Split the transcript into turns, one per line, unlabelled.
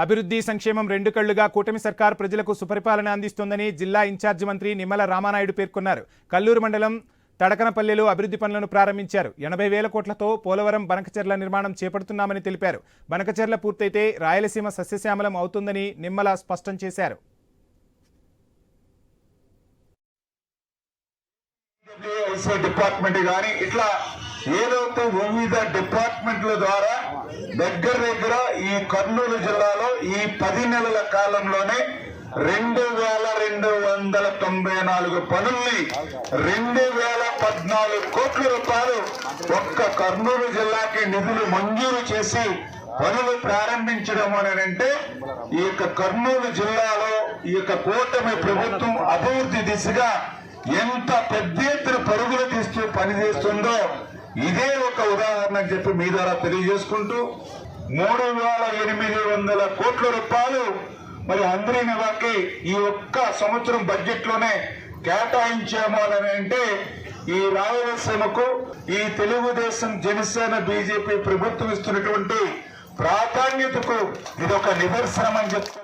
అభివృద్ధి సంక్షేమం రెండు కళ్లుగా కూటమి సర్కార్ ప్రజలకు సుపరిపాలన అందిస్తోందని జిల్లా ఇన్ఛార్జి మంత్రి నిమ్మల రామానాయుడు పేర్కొన్నారు. కల్లూరు మండలం తడకనపల్లెలో అభివృద్ధి పనులను ప్రారంభించారు. 80,000 కోట్లతో పోలవరం బనకచెర్ల నిర్మాణం చేపడుతున్నామని తెలిపారు. బనకచెర్ల పూర్తయితే రాయలసీమ సస్యశ్యామలం అవుతుందని నిమ్మల స్పష్టం చేశారు.
డిపార్ట్మెంట్ గాని ఇట్లా ఏదైతే వివిధ డిపార్ట్మెంట్ల ద్వారా దగ్గర ఈ కర్నూలు జిల్లాలో ఈ 10 నెలల కాలంలోనే 2,294 పనుల్ని 2,014 కోట్ల రూపాయలు ఒక్క కర్నూలు జిల్లాకి నిధులు మంజూరు చేసి పనులు ప్రారంభించడం అంటే ఈ యొక్క కర్నూలు జిల్లాలో ఈ యొక్క కూటమి ప్రభుత్వం అభివృద్ధి దిశగా ఎంత పెద్ద ఎత్తున పరుగులు తీస్తూ పనిచేస్తుందో ఇదే ఒక ఉదాహరణ చెప్పి మీ ద్వారా తెలియజేసుకుంటూ 3,800 కోట్ల రూపాయలు మరి అందరికీ ఈ ఒక్క సంవత్సరం బడ్జెట్ లోనే కేటాయించాము అని అంటే ఈ రాయలసీమకు ఈ తెలుగుదేశం జనసేన బీజేపీ ప్రభుత్వం ఇస్తున్నటువంటి ప్రాధాన్యతకు ఇది ఒక నిదర్శనం అని చెప్తారు.